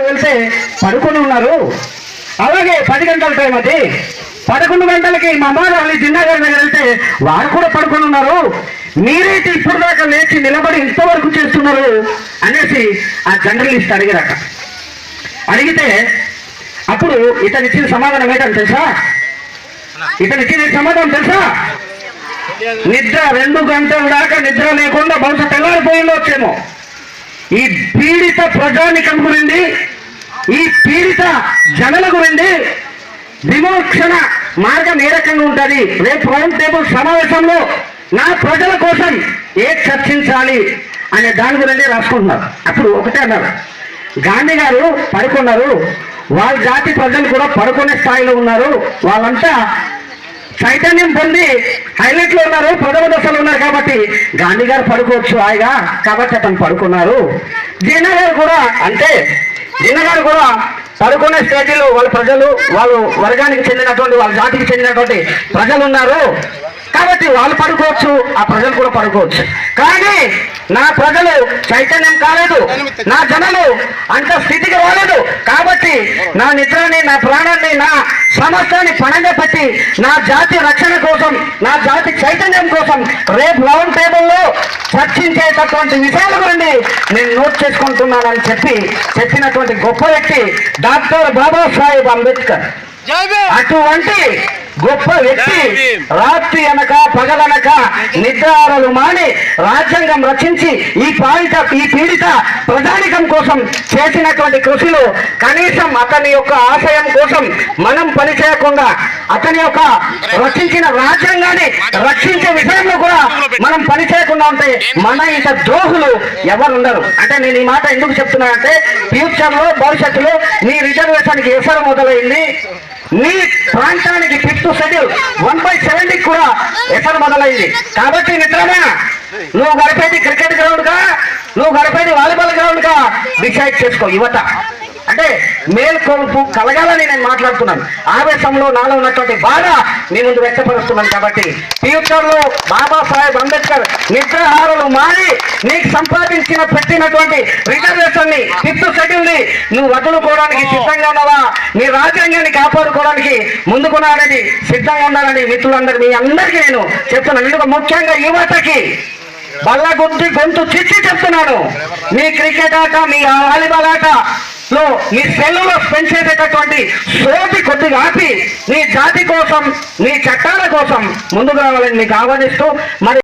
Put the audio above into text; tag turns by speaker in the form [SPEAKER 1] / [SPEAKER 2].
[SPEAKER 1] వెళ్తే పడుకొని ఉన్నారు. అలాగే 10 గంటల టైం అది 11 గంటలకి మహమ్మద్ అలీ జిన్నా గారి దగ్గర వెళ్తే వారు కూడా పడుకొని ఉన్నారు. మీరైతే ఇప్పుడు దాకా లేచి నిలబడి ఇంతవరకు చేస్తున్నారు అనేసి ఆ జర్నలిస్ట్ అడిగారట. అడిగితే అప్పుడు ఇతనిచ్చిన సమాధానం ఏంటని తెలుసా? ఇతనిచ్చిన సమాధానం తెలుసా? నిద్ర 2 గంటల దాకా నిద్ర లేకుండా బహుశా తెల్లారిపోయిందొచ్చేమో. ఈ పీడిత ప్రజానికం గురించి, ఈ పీడిత జనుల గురించి విమోచన మార్గం ఏ రకంగా ఉంటుంది, రేపు రౌండ్ టేబుల్ సమావేశంలో నా ప్రజల కోసం చర్చించాలి అనే దాని గురించి రాసుకుంటున్నారు. అప్పుడు ఒకటే అన్నారు, గాంధీ గారు పడుకున్నారు, వాళ్ళ జాతి ప్రజలు కూడా పడుకునే స్థాయిలో ఉన్నారు, వాళ్ళంతా చైతన్యం పొంది హైలైట్ లో ఉన్నారు, ప్రథమ దశలో ఉన్నారు కాబట్టి గాంధీ గారు పడుకోవచ్చు హాయిగా, కాబట్టి అతను పడుకున్నారు. జిన్నా గారు కూడా అంటే జిన్నా గారు కూడా పడుకునే స్టేజీలో వాళ్ళ ప్రజలు, వాళ్ళు వర్గానికి చెందినటువంటి, వాళ్ళ జాతికి చెందినటువంటి ప్రజలు ఉన్నారు కాబట్టి వాళ్ళు పడుకోవచ్చు, ఆ ప్రజలు కూడా పడుకోవచ్చు. కానీ నా ప్రజలు చైతన్యం కాలేదు, నా జనులు అంత స్థితికి రాలేదు కాబట్టి నా నిద్రని, నా ప్రాణాన్ని, నా సమస్తాన్ని పణంగా పెట్టి నా జాతి రక్షణ కోసం, నా జాతి చైతన్యం కోసం రేపు రౌండ్ టేబుల్లో చర్చించేటటువంటి విషయాల గురించి నేను నోట్ చేసుకుంటున్నానని చెప్పినటువంటి గొప్ప వ్యక్తి డాక్టర్ బాబాసాహెబ్ అంబేద్కర్. అటువంటి గొప్ప వ్యక్తి రాత్రి అనక పగలనక నిద్రాలు మాని రాజ్యాంగం రచించి ఈ పీడిత ప్రజానికం కోసం చేసినటువంటి కృషిలో కనీసం అతని యొక్క ఆశయం కోసం మనం పనిచేయకుండా అతని యొక్క రచించిన రాజ్యాంగాన్ని రక్షించే విషయంలో కూడా మనం పనిచేయకుండా ఉంటే మన ఇంత ద్రోహులు ఎవరు ఉండరు. అంటే నేను ఈ మాట ఎందుకు చెప్తున్నానంటే ఫ్యూచర్ లో, భవిష్యత్తులో నీ రిజర్వేషన్కి ఎసరు మొదలైంది, నీ ప్రాంతానికి 5th షెడ్యూల్ 1/70 కూడా ఎసరు మొదలైంది. కాబట్టి మిత్రమా, నువ్వు గడిపేది క్రికెట్ గ్రౌండ్ గా, నువ్వు గడిపేది వాలీబాల్ గ్రౌండ్ గా డిసైడ్ చేసుకో. యువత అంటే మేల్కొల్పు కలగాలని నేను మాట్లాడుతున్నాను. ఆవేశంలో నాలో ఉన్నటువంటి బాధ మీ ముందు వ్యక్తపరుస్తున్నాను. కాబట్టి ఫ్యూచర్ లో బాబాసాహెబ్ అంబేద్కర్ నిద్రాహారాలు మారి నీకు సంపాదించిన పెట్టినటువంటి రిజర్వేషన్ ని, 5th షెడ్యూల్ ని నువ్వు వదులుకోవడానికి సిద్ధంగా ఉన్నావా? నీ రాజ్యాంగాన్ని కాపాడుకోవడానికి ముందుకున్నాడని సిద్ధంగా ఉండాలని మిత్రులందరూ మీ అందరికీ నేను చెప్తున్నాను. ఎందుకు ముఖ్యంగా యువతకి బల్ల గొంతు చిచ్చి చెప్తున్నాను. మీ క్రికెట్ ఆట, మీ వాలీబాల్ ఆట లో మీ సెల్లులో స్పెండ్ చేసేటటువంటి సోటి కొద్దిగా ఆపి నీ జాతి కోసం, నీ చట్టాల కోసం ముందుకు రావాలని మీకు ఆహ్వానిస్తూ మరి